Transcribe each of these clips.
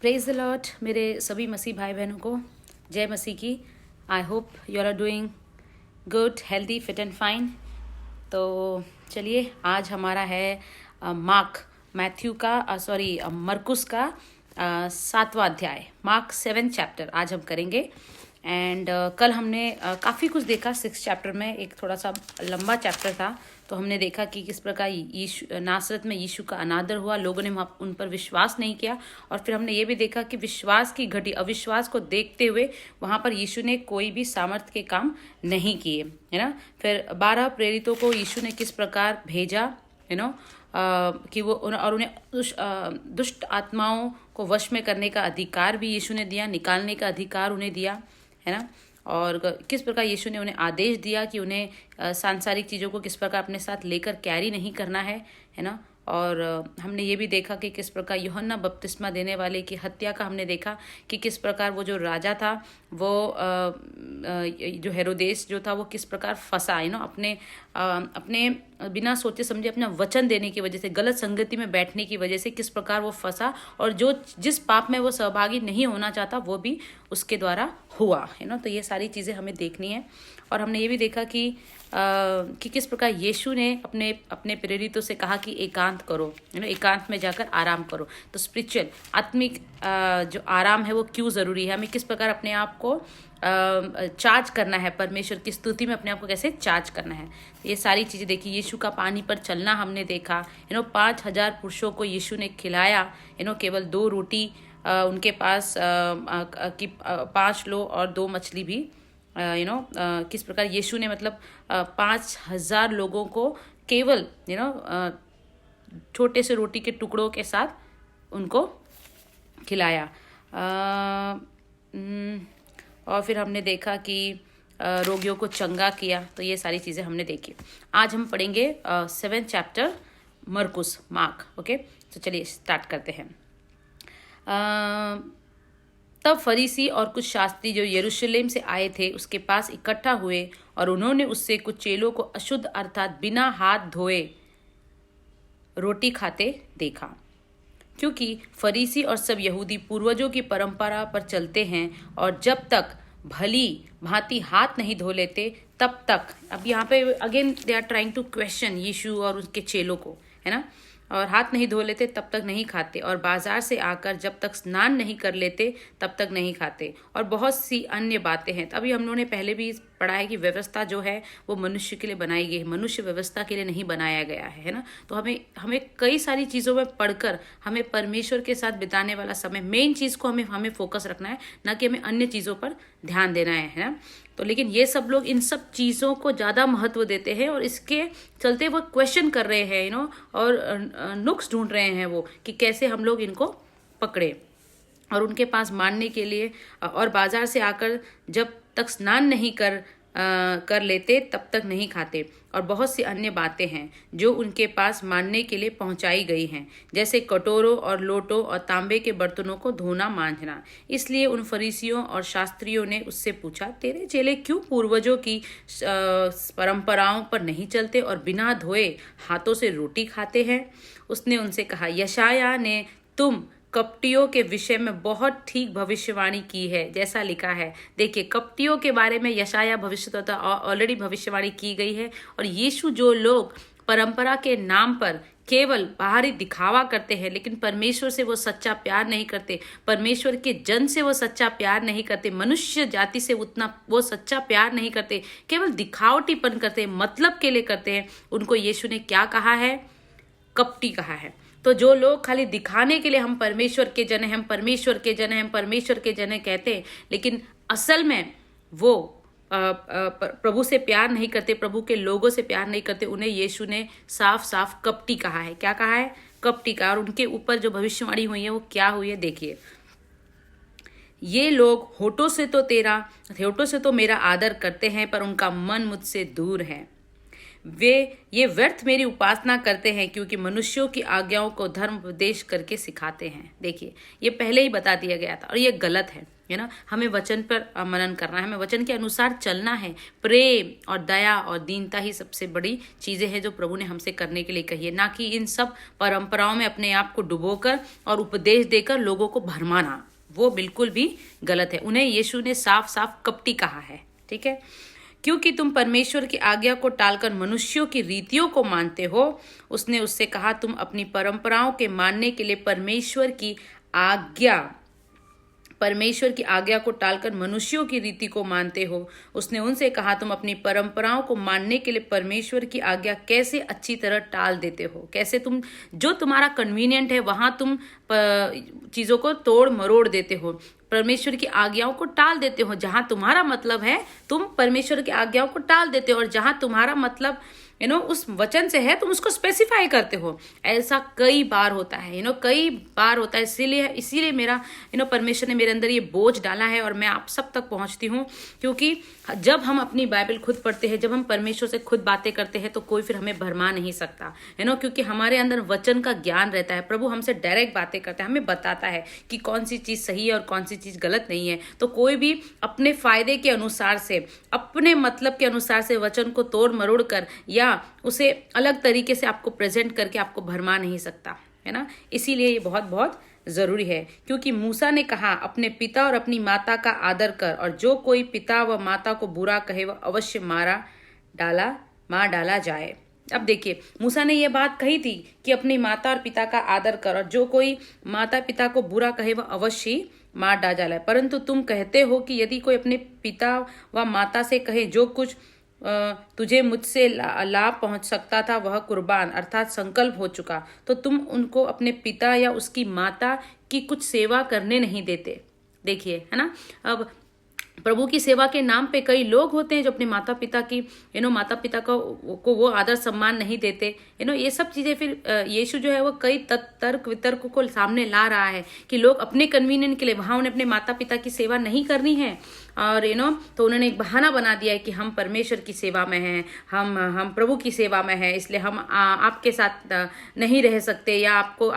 Praise the Lord मेरे सभी मसीह भाई बहनों को जय मसीह की। I hope you are doing good, healthy, fit and fine. तो चलिए, आज हमारा है मैथ्यू का मरकुस का 7वां अध्याय, मार्क 7 चैप्टर आज हम करेंगे। एंड कल हमने काफ़ी कुछ देखा 6 चैप्टर में। एक थोड़ा सा लंबा चैप्टर था, तो हमने देखा कि किस प्रकार यीशु नासरत में यीशु का अनादर हुआ, लोगों ने उन पर विश्वास नहीं किया। और फिर हमने ये भी देखा कि विश्वास की घटी अविश्वास को देखते हुए वहाँ पर यीशु ने कोई भी सामर्थ्य के काम नहीं किए, है ना। फिर 12 प्रेरितों को यीशु ने किस प्रकार भेजा, कि वो उन्हें दुष्ट आत्माओं को वश में करने का अधिकार भी यीशु ने दिया, निकालने का अधिकार उन्हें दिया, है ना। और किस प्रकार यीशु ने उन्हें आदेश दिया कि उन्हें सांसारिक चीज़ों को किस प्रकार अपने साथ लेकर कैरी नहीं करना है ना। और हमने ये भी देखा कि किस प्रकार यूहन्ना बपतिस्मा देने वाले की हत्या का हमने देखा कि किस प्रकार वो जो राजा था, वो जो हेरोदेस जो था, वो किस प्रकार फंसा, अपने बिना सोचे समझे अपना वचन देने की वजह से, गलत संगति में बैठने की वजह से किस प्रकार वो फंसा, और जिस पाप में वो सहभागी नहीं होना चाहता वो भी उसके द्वारा हुआ, है ना। तो ये सारी चीज़ें हमें देखनी है। और हमने ये भी देखा कि किस प्रकार यीशु ने अपने प्रेरितों से कहा कि एकांत करो, एकांत में जाकर आराम करो। तो स्पिरिचुअल आत्मिक जो आराम है वो क्यों ज़रूरी है, हमें किस प्रकार अपने आप को चार्ज करना है, परमेश्वर की स्तुति में अपने आप को कैसे चार्ज करना है। ये सारी चीज़ें देखी। यीशु का पानी पर चलना हमने देखा, 5,000 पुरुषों को यीशु ने खिलाया, केवल 2 रोटी उनके पास की 5 लो और 2 मछली भी, किस प्रकार यीशु ने 5,000 लोगों को केवल छोटे से रोटी के टुकड़ों के साथ उनको खिलाया। और फिर हमने देखा कि रोगियों को चंगा किया। तो ये सारी चीज़ें हमने देखी। आज हम पढ़ेंगे 7 चैप्टर मार्क। ओके, तो चलिए स्टार्ट करते हैं। तब फरीसी और कुछ शास्त्री जो यरूशलेम से आए थे उसके पास इकट्ठा हुए, और उन्होंने उससे कुछ चेलों को अशुद्ध अर्थात बिना हाथ धोए रोटी खाते देखा, क्योंकि फरीसी और सब यहूदी पूर्वजों की परंपरा पर चलते हैं, और जब तक भली भांति हाथ नहीं धो लेते तब तक। अब यहाँ पे again they are trying to question यीशु और उसके चेलों को, है ना। और हाथ नहीं धो लेते तब तक नहीं खाते, और बाजार से आकर जब तक स्नान नहीं कर लेते तब तक नहीं खाते, और बहुत सी अन्य बातें हैं। अभी हम लोगों ने पहले भी पढ़ा है कि व्यवस्था जो है वो मनुष्य के लिए बनाई गई है, मनुष्य व्यवस्था के लिए नहीं बनाया गया है ना। तो हमें कई सारी चीज़ों में पढ़कर हमें परमेश्वर के साथ बिताने वाला समय, मेन चीज़ को हमें फोकस रखना है, ना कि हमें अन्य चीज़ों पर ध्यान देना है ना। तो लेकिन ये सब लोग इन सब चीज़ों को ज़्यादा महत्व देते हैं, और इसके चलते वो क्वेश्चन कर रहे हैं, और नुक्स ढूंढ रहे हैं वो कि कैसे हम लोग इनको पकड़े, और उनके पास मानने के लिए। और बाजार से आकर जब तक स्नान नहीं कर लेते तब तक नहीं खाते, और बहुत सी अन्य बातें हैं जो उनके पास मानने के लिए पहुंचाई गई हैं, जैसे कटोरों और लोटों और तांबे के बर्तनों को धोना मांजना। इसलिए उन फरीसियों और शास्त्रियों ने उससे पूछा, तेरे चेले क्यों पूर्वजों की परंपराओं पर नहीं चलते और बिना धोए हाथों से रोटी खाते हैं? उसने उनसे कहा, यशायाह ने तुम कपटियों के विषय में बहुत ठीक भविष्यवाणी की है, जैसा लिखा है। देखिए, कपटियों के बारे में यशायाह भविष्यद्वक्ता ऑलरेडी भविष्यवाणी की गई है। और यीशु, जो लोग परंपरा के नाम पर केवल बाहरी दिखावा करते हैं, लेकिन परमेश्वर से वो सच्चा प्यार नहीं करते, परमेश्वर के जन से वो सच्चा प्यार नहीं करते, मनुष्य जाति से उतना वो सच्चा प्यार नहीं करते, केवल दिखावटीपन करते हैं, मतलब के लिए करते हैं, उनको यीशु ने क्या कहा है? कपटी कहा है। तो जो लोग खाली दिखाने के लिए हम परमेश्वर के जन हैं, हम परमेश्वर के जन हैं, हम परमेश्वर के जन हैं कहते हैं, लेकिन असल में वो प्रभु से प्यार नहीं करते, प्रभु के लोगों से प्यार नहीं करते, उन्हें यीशु ने साफ साफ कपटी कहा है। क्या कहा है? कपटी कहा। और उनके ऊपर जो भविष्यवाणी हुई है वो क्या हुई है, देखिए। ये लोग होठों से तो मेरा आदर करते हैं, पर उनका मन मुझसे दूर है। वे ये व्यर्थ मेरी उपासना करते हैं क्योंकि मनुष्यों की आज्ञाओं को धर्म उपदेश करके सिखाते हैं। देखिए, ये पहले ही बता दिया गया था और ये गलत है ना। हमें वचन पर मनन करना है, हमें वचन के अनुसार चलना है। प्रेम और दया और दीनता ही सबसे बड़ी चीजें हैं जो प्रभु ने हमसे करने के लिए कही है, ना कि इन सब परंपराओं में अपने आप को डुबोकर और उपदेश देकर लोगों को भरमाना। वो बिल्कुल भी गलत है। उन्हें यीशु ने साफ साफ कपटी कहा है। ठीक है, क्योंकि तुम परमेश्वर की आज्ञा को टालकर मनुष्यों की रीतियों को मानते हो। उसने उससे कहा, तुम अपनी परंपराओं के मानने के लिए परमेश्वर की आज्ञा को टालकर मनुष्यों की रीति को मानते हो। उसने उनसे कहा, तुम अपनी परंपराओं को मानने के लिए परमेश्वर की आज्ञा कैसे अच्छी तरह टाल देते हो। कैसे तुम जो तुम्हारा कन्वीनियंट है वहां तुम चीजों को तोड़ मरोड़ देते हो, परमेश्वर की आज्ञाओं को टाल देते हो। जहां तुम्हारा मतलब है तुम परमेश्वर की आज्ञाओं को टाल देते हो, और जहां तुम्हारा मतलब उस वचन से है तुम उसको स्पेसिफाई करते हो। ऐसा कई बार होता है, कई बार होता है। इसीलिए मेरा परमेश्वर ने मेरे अंदर ये बोझ डाला है और मैं आप सब तक पहुंचती हूँ। क्योंकि जब हम अपनी बाइबल खुद पढ़ते हैं, जब हम परमेश्वर से खुद बातें करते हैं, तो कोई फिर हमें भरमा नहीं सकता, क्योंकि हमारे अंदर वचन का ज्ञान रहता है। प्रभु हमसे डायरेक्ट बातें करता है, हमें बताता है कि कौन सी चीज सही है और कौन सी चीज गलत नहीं है। तो कोई भी अपने फायदे के अनुसार से, अपने मतलब के अनुसार से वचन को तोड़ मरोड़ कर या उसे अलग तरीके से आपको प्रेजेंट करके आपको भरमा नहीं सकता, है ना। इसीलिए ये बहुत बहुत जरूरी है। क्योंकि मूसा ने कहा, अपने पिता और अपनी माता का आदर कर, और जो कोई पिता व माता को बुरा कहे वह अवश्य मार डाला जाए। अब देखिए, मूसा ने यह बात कही थी कि अपनी माता और पिता का आदर कर, और जो कोई माता पिता को बुरा कहे वह अवश्य मार डाला जाए। परंतु तुम कहते हो कि यदि कोई अपने पिता व माता से कहे, जो कुछ तुझे मुझसे लाभ पहुंच सकता था वह कुर्बान अर्थात संकल्प हो चुका, तो तुम उनको अपने पिता या उसकी माता की कुछ सेवा करने नहीं देते। देखिए, है ना। अब प्रभु की सेवा के नाम पे कई लोग होते हैं जो अपने माता पिता की माता पिता को वो आदर सम्मान नहीं देते। ये सब चीजें फिर यीशु जो है वो कई तर्क वितर्क को सामने ला रहा है कि लोग अपने कन्वीनियंट के लिए वहां उन्हें अपने माता पिता की सेवा नहीं करनी है, और तो उन्होंने एक बहाना बना दिया है कि हम परमेश्वर की सेवा में हैं, हम प्रभु की सेवा में हैं, इसलिए हम आपके साथ नहीं रह सकते या आपको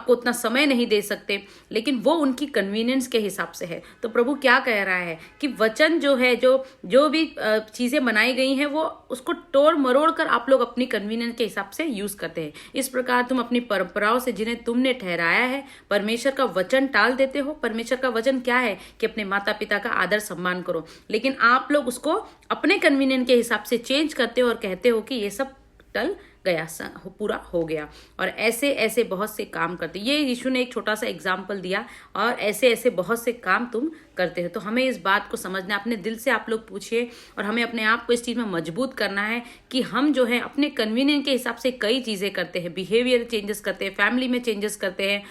उतना समय नहीं दे सकते। लेकिन वो उनकी कन्वीनियंस के हिसाब से है। तो प्रभु क्या कह रहा है कि वचन जो है, जो भी चीजें बनाई गई हैं, वो उसको तोड़ मरोड़ कर आप लोग अपनी कन्वीनियंस के हिसाब से यूज करते हैं। इस प्रकार तुम अपनी परंपराओं से जिन्हें तुमने ठहराया है परमेश्वर का वचन टाल देते हो। परमेश्वर का वचन क्या है कि अपने माता पिता का आदर सम्मान करो, लेकिन आप लोग उसको अपने कन्वीनियंस के हिसाब से चेंज करते हो और कहते हो कि ये सब टल गया, पूरा हो गया, और ऐसे ऐसे बहुत से काम करते। ये यीशु ने एक छोटा सा एग्जाम्पल दिया, और ऐसे ऐसे बहुत से काम तुम करते हो। तो हमें इस बात को समझना है, अपने दिल से आप लोग पूछिए, और हमें अपने आप को इस चीज में मजबूत करना है कि हम जो है अपने कन्वीनियंस के हिसाब से कई चीजें करते हैं, बिहेवियर चेंजेस करते हैं, फैमिली में चेंजेस करते हैं,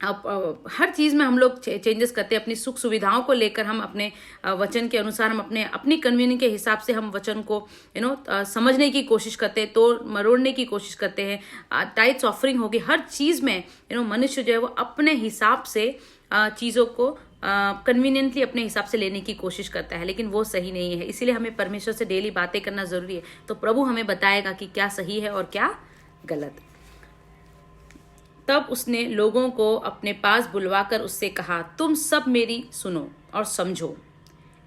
अब हर चीज में हम लोग चेंजेस करते हैं। अपनी सुख सुविधाओं को लेकर हम अपने वचन के अनुसार, हम अपनी कन्वीनियंस के हिसाब से हम वचन को समझने की कोशिश करते हैं, तो मरोड़ने की कोशिश करते हैं। टाइट्स ऑफरिंग होगी, हर चीज में मनुष्य जो है वो अपने हिसाब से चीजों को कन्वीनियंटली अपने हिसाब से लेने की कोशिश करता है, लेकिन वो सही नहीं है। इसीलिए हमें परमेश्वर से डेली बातें करना जरूरी है। तो प्रभु हमें बताएगा कि क्या सही है और क्या गलत। तब उसने लोगों को अपने पास बुलवाकर उससे कहा, तुम सब मेरी सुनो और समझो।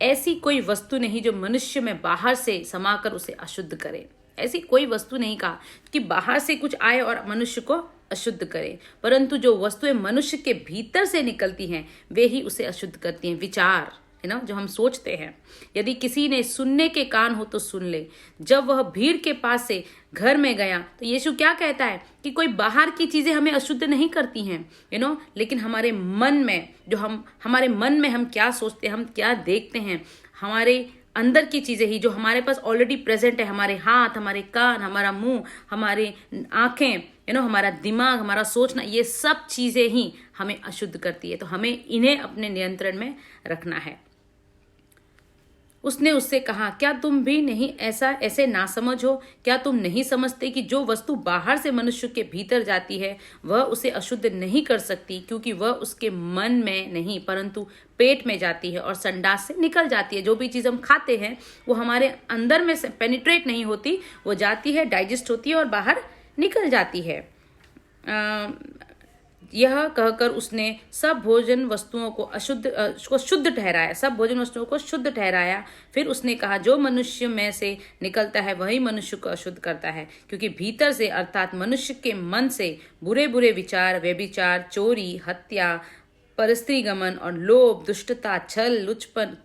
ऐसी कोई वस्तु नहीं जो मनुष्य में बाहर से समाकर उसे अशुद्ध करे। ऐसी कोई वस्तु नहीं कहा कि बाहर से कुछ आए और मनुष्य को अशुद्ध करे, परंतु जो वस्तुएं मनुष्य के भीतर से निकलती हैं वे ही उसे अशुद्ध करती हैं। विचार है ना, जो हम सोचते हैं। यदि किसी ने सुनने के कान हो तो सुन ले। जब वह भीड़ के पास से घर में गया तो यीशु क्या कहता है कि कोई बाहर की चीजें हमें अशुद्ध नहीं करती हैं, लेकिन हमारे मन में हम क्या सोचते हैं, हम क्या देखते हैं, हमारे अंदर की चीजें ही जो हमारे पास ऑलरेडी प्रेजेंट है, हमारे हाथ, हमारे कान, हमारा मुंह, हमारे आंखें, हमारा दिमाग, हमारा सोचना, ये सब चीजें ही हमें अशुद्ध करती है। तो हमें इन्हें अपने नियंत्रण में रखना है। उसने उससे कहा, क्या तुम भी नहीं ऐसे नासमझ हो? क्या तुम नहीं समझते कि जो वस्तु बाहर से मनुष्य के भीतर जाती है वह उसे अशुद्ध नहीं कर सकती, क्योंकि वह उसके मन में नहीं परंतु पेट में जाती है और संडास से निकल जाती है। जो भी चीज़ हम खाते हैं वो हमारे अंदर में से पेनिट्रेट नहीं होती, वो जाती है, डाइजेस्ट होती है और बाहर निकल जाती है। यह कहकर उसने सब भोजन वस्तुओं को शुद्ध ठहराया, सब भोजन वस्तुओं को शुद्ध ठहराया। फिर उसने कहा, जो मनुष्य में से निकलता है वही मनुष्य को अशुद्ध करता है, क्योंकि भीतर से अर्थात मनुष्य के मन से बुरे बुरे विचार, व्यभिचार, चोरी, हत्या, परस्त्रीगमन और लोभ, दुष्टता, छल, लुचपन,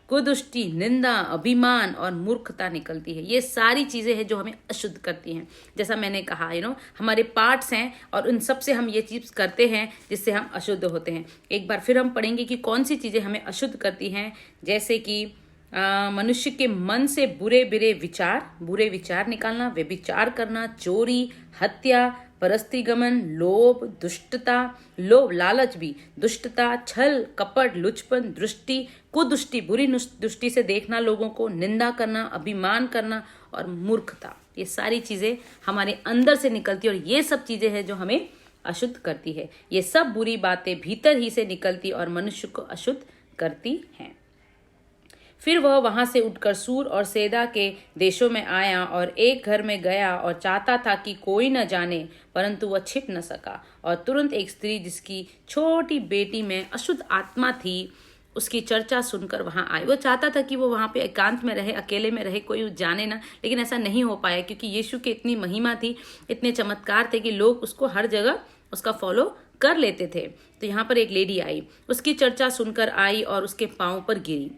कुदृष्टि, निंदा, अभिमान और मूर्खता निकलती है। ये सारी चीजें हैं जो हमें अशुद्ध करती हैं। जैसा मैंने कहा, हमारे पार्ट्स हैं और उन सब से हम ये चीज करते हैं जिससे हम अशुद्ध होते हैं। एक बार फिर हम पढ़ेंगे कि कौन सी चीजें हमें अशुद्ध करती हैं। जैसे कि मनुष्य के मन से बुरे विचार निकालना, व्यभिचार करना, चोरी, हत्या, परस्त्रीगमन, लोभ, लालच भी, दुष्टता, छल, कपट, लुचपन, कुदृष्टि, बुरी दृष्टि से देखना लोगों को, निंदा करना, अभिमान करना और मूर्खता। ये सारी चीजें हमारे अंदर से निकलती है और ये सब चीजें हैं जो हमें अशुद्ध करती है। ये सब बुरी बातें भीतर ही से निकलती और मनुष्य को अशुद्ध करती हैं। फिर वह वहां से उठकर सूर और सैदा के देशों में आया और एक घर में गया और चाहता था कि कोई न जाने, परंतु वह छिप न सका। और तुरंत एक स्त्री जिसकी छोटी बेटी में अशुद्ध आत्मा थी उसकी चर्चा सुनकर वहां आई। वो चाहता था कि वो वहां पे एकांत में रहे, अकेले में रहे, कोई जाने ना, लेकिन ऐसा नहीं हो पाया क्योंकि यीशु की इतनी महिमा थी, इतने चमत्कार थे कि लोग उसको हर जगह उसका फॉलो कर लेते थे। तो यहाँ पर एक लेडी आई, उसकी चर्चा सुनकर आई और उसके पांव पर गिरी।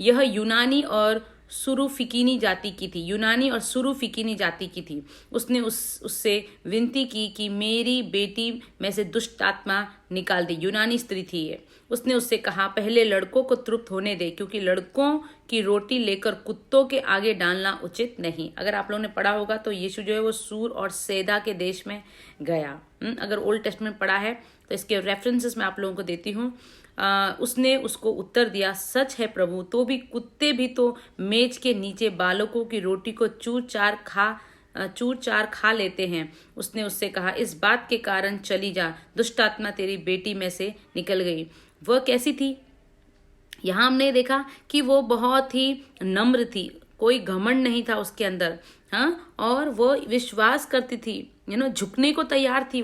यह यूनानी और सुरूफिकीनी जाति की थी। उसने उससे विनती की कि मेरी बेटी में से दुष्ट आत्मा निकाल दे। यूनानी स्त्री थी ये। उसने उससे कहा, पहले लड़कों को तृप्त होने दे, क्योंकि लड़कों की रोटी लेकर कुत्तों के आगे डालना उचित नहीं। अगर आप लोगों ने पढ़ा होगा तो यीशु जो है वो सूर और सैदा के देश में गया। अगर ओल्ड टेस्टमेंट पढ़ा है तो इसके रेफरेंसेस मैं आप लोगों को देती हूँ। उसने उसको उत्तर दिया, सच है प्रभु, तो भी कुत्ते भी तो मेज के नीचे बालकों की रोटी को चूर चार खा लेते हैं। उसने उससे कहा, इस बात के कारण चली जा, दुष्ट आत्मा तेरी बेटी में से निकल गई। वह कैसी थी? यहाँ हमने देखा कि वो बहुत ही नम्र थी, कोई घमंड नहीं था उसके अंदर। हाँ, और वो विश्वास करती थी, झुकने को तैयार थी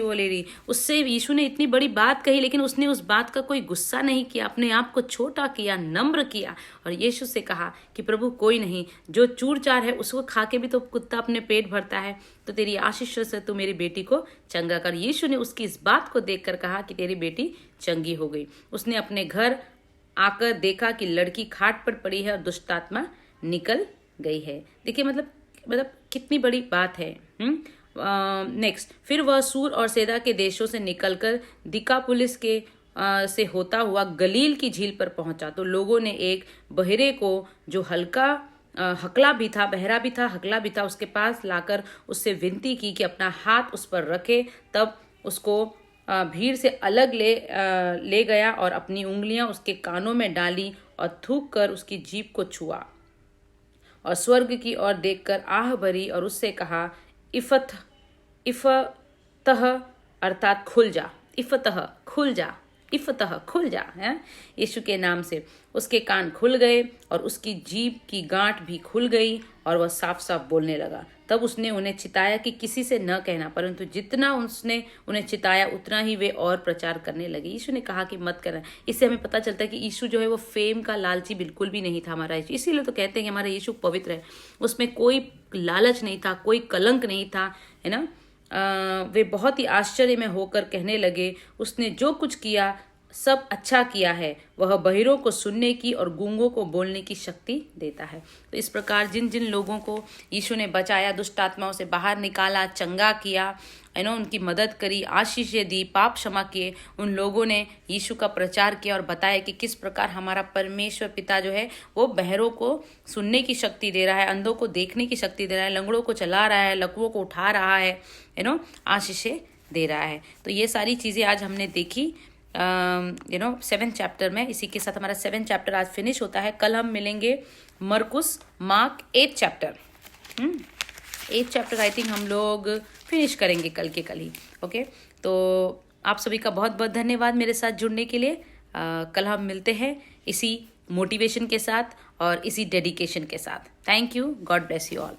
वो लेडी। उससे यीशु ने इतनी बड़ी बात कही, लेकिन उसने उस बात का कोई गुस्सा नहीं किया, अपने आप को छोटा किया, नम्र किया और यीशु से कहा कि प्रभु कोई नहीं, जो चूर चार है उसको खा के भी तो कुत्ता अपने पेट भरता है, तो तेरी आशीष से तू मेरी बेटी को चंगा कर। यीशु ने उसकी इस बात को देखकर कहा कि तेरी बेटी चंगी हो गई। उसने अपने घर आकर देखा कि लड़की खाट पर पड़ी है और दुष्ट आत्मा निकल गई है। देखिए मतलब कितनी बड़ी बात है। नेक्स्ट, फिर वह सूर और सैदा के देशों से निकलकर दिकापुलिस के से होता हुआ गलील की झील पर पहुंचा। तो लोगों ने एक बहरे को जो बहरा भी था, हकला भी था, उसके पास लाकर उससे विनती की कि अपना हाथ उस पर रखे। तब उसको भीड़ से अलग ले गया और अपनी उंगलियां उसके कानों में डाली और थूक कर उसकी जीभ को छुआ और स्वर्ग की ओर देखकर आह भरी और उससे कहा, इफतह अर्थात खुल जा, इफतह खुल जा है। यीशु के नाम से उसके कान खुल गए और उसकी जीभ की गांठ भी खुल गई और वह साफ साफ बोलने लगा। तब उसने उन्हें चिताया कि किसी से न कहना, परंतु जितना उसने उन्हें चिताया उतना ही वे और प्रचार करने लगे। यीशु ने कहा कि मत करना। इससे हमें पता चलता है कि यीशु जो है वो फेम का लालची बिल्कुल भी नहीं था हमारा यीशु। इसीलिए तो कहते हैं कि हमारा यीशु पवित्र है, उसमें कोई लालच नहीं था, कोई कलंक नहीं था, है ना। वे बहुत ही आश्चर्य में होकर कहने लगे, उसने जो कुछ किया सब अच्छा किया है। वह बहिरों को सुनने की और गूंगों को बोलने की शक्ति देता है। तो इस प्रकार जिन जिन लोगों को यीशु ने बचाया, दुष्ट आत्माओं से बाहर निकाला, चंगा किया, उनकी मदद करी, आशीषें दी, पाप क्षमा किए, उन लोगों ने यीशु का प्रचार किया और बताया कि किस प्रकार हमारा परमेश्वर पिता जो है वो बहरों को सुनने की शक्ति दे रहा है, अंधों को देखने की शक्ति दे रहा है, लंगड़ों को चला रहा है, लकवों को उठा रहा है, आशीषें दे रहा है। तो ये सारी चीज़ें आज हमने देखी 7th चैप्टर में। इसी के साथ हमारा 7th चैप्टर आज फिनिश होता है। कल हम मिलेंगे मरकुस mark 8th chapter. 8th chapter I think हम लोग फिनिश करेंगे कल के कल ही। ओके, तो आप सभी का बहुत बहुत धन्यवाद मेरे साथ जुड़ने के लिए। कल हम मिलते हैं इसी मोटिवेशन के साथ और इसी डेडिकेशन के साथ। Thank you, God bless you all.